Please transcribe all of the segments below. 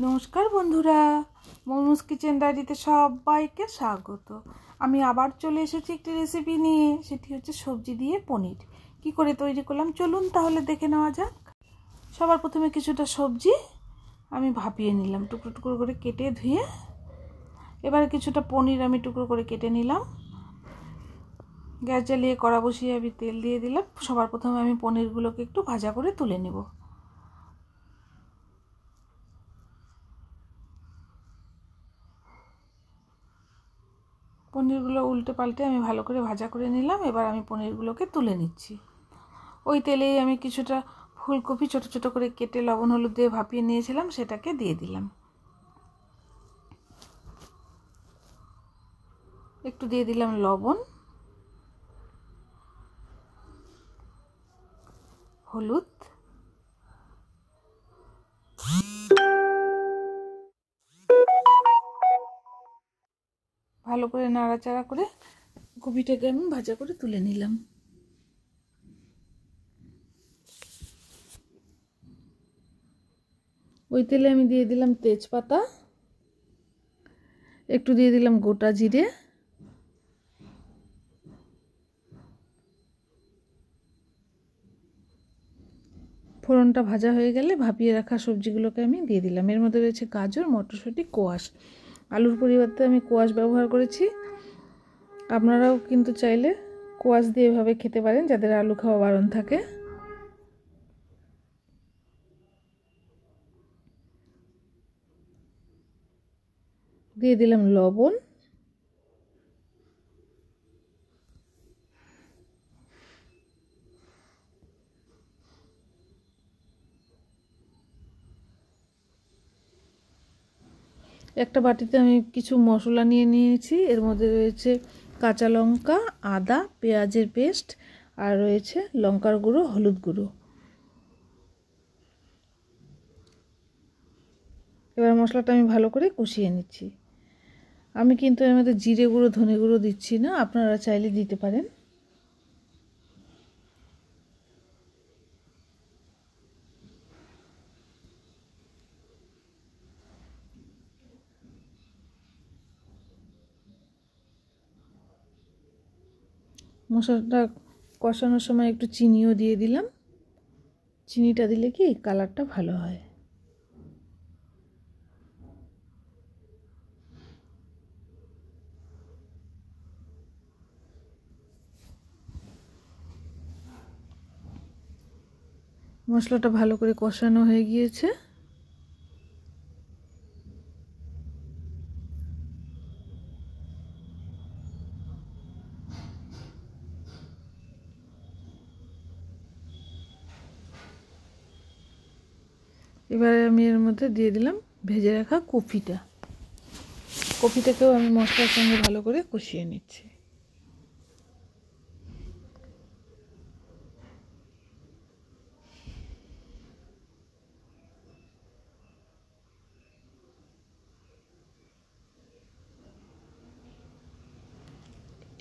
নমস্কার বন্ধুরা, মনুস কিচেন ডায়েরিতে সবাইকে স্বাগত। আমি আবার চলে এসেছি একটি রেসিপি নিয়ে, সেটি হচ্ছে সবজি দিয়ে পনির। কি করে তৈরি করলাম চলুন তাহলে দেখে নেওয়া যাক। সবার প্রথমে কিছুটা সবজি আমি ভাপিয়ে নিলাম, টুকরো টুকরো করে কেটে ধুয়ে। এবারে কিছুটা পনির আমি টুকরো করে কেটে নিলাম। গ্যাস জ্বালিয়ে কড়া বসিয়ে আমি তেল দিয়ে দিলাম। সবার প্রথমে আমি পনিরগুলোকে একটু ভাজা করে তুলে নেব। পনিরগুলো উল্টে পাল্টে আমি ভালো করে ভাজা করে নিলাম। এবার আমি পনিরগুলোকে তুলে নিচ্ছি। ওই তেলেই আমি কিছুটা ফুলকপি ছোট ছোট করে কেটে লবণ হলুদ দিয়ে ভাপিয়ে নিয়েছিলাম, সেটাকে দিয়ে দিলাম। একটু দিয়ে দিলাম লবণ, হলুদ, ভালো করে নাড়াচাড়া করে কপিটাকে আমি ভাজা করে তুলে নিলাম। ওই তেলে আমি দিয়ে দিলাম তেজপাতা, একটু দিয়ে দিলাম গোটা জিরে, ফোড়নটা ভাজা হয়ে গেলে ভাপিয়ে রাখা সবজিগুলোকে আমি দিয়ে দিলাম। এর মধ্যে রয়েছে গাজর, মটরশুঁটি, কোয়াশ। আলুর পরিবর্তে আমি কোয়াশ ব্যবহার করেছি। আপনারাও কিন্তু চাইলে কোয়াশ দিয়ে এভাবে খেতে পারেন, যাদের আলু খাওয়া বারণ থাকে। দিয়ে দিলাম লবণ, একটা বাটিতে আমি কিছু মশলা নিয়ে নিয়েছি। এর মধ্যে রয়েছে কাঁচা লঙ্কা, আদা, পেঁয়াজের পেস্ট, আর রয়েছে লঙ্কার গুঁড়ো, হলুদ গুঁড়ো। এবার মশলাটা আমি ভালো করে কষিয়ে নিচ্ছি। আমি কিন্তু এর মধ্যে জিরে গুঁড়ো, ধনে গুঁড়ো দিচ্ছি না, আপনারা চাইলে দিতে পারেন। মশলাটা কষানোর সময় একটু চিনিও দিয়ে দিলাম। চিনিটা দিলে কি কালারটা ভালো হয়। মশলাটা ভালো করে কষানো হয়ে গিয়েছে। এবারে আমি এর মধ্যে দিয়ে দিলাম ভেজে রাখা কপিটাকেও আমি মশলার সঙ্গে ভালো করে কষিয়ে নিচ্ছি।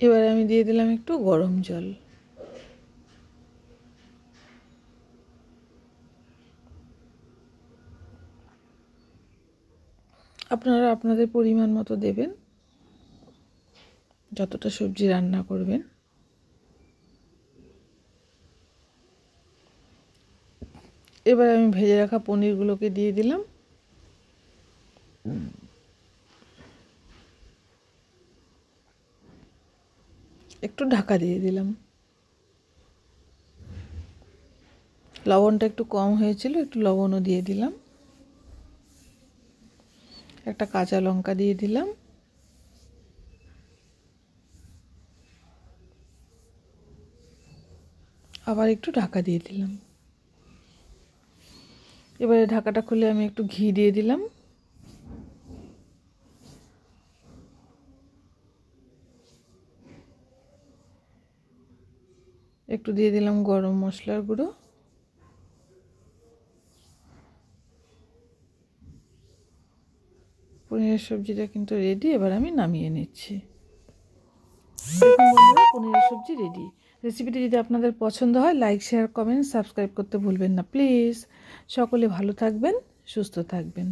এবারে আমি দিয়ে দিলাম একটু গরম জল। আপনারা আপনাদের পরিমাণ মতো দেবেন, যতটা সবজি রান্না করবেন। এবার আমি ভেজে রাখা পনিরগুলোকে দিয়ে দিলাম। একটু ঢাকা দিয়ে দিলাম। লবণটা একটু কম হয়েছিল, একটু লবণও দিয়ে দিলাম। একটা কাঁচা লঙ্কা দিয়ে দিলাম। আবার একটু ঢাকা দিয়ে দিলাম। এবারে ঢাকাটা খুলে আমি একটু ঘি দিয়ে দিলাম। একটু দিয়ে দিলাম গরম মশলার গুঁড়ো। পনিরের সবজিটা কিন্তু রেডি। এবার আমি নামিয়ে নিচ্ছি। পনিরের সবজি রেডি। রেসিপিটি যদি আপনাদের পছন্দ হয়, লাইক, শেয়ার, কমেন্ট, সাবস্ক্রাইব করতে ভুলবেন না প্লিজ। সকলে ভালো থাকবেন, সুস্থ থাকবেন।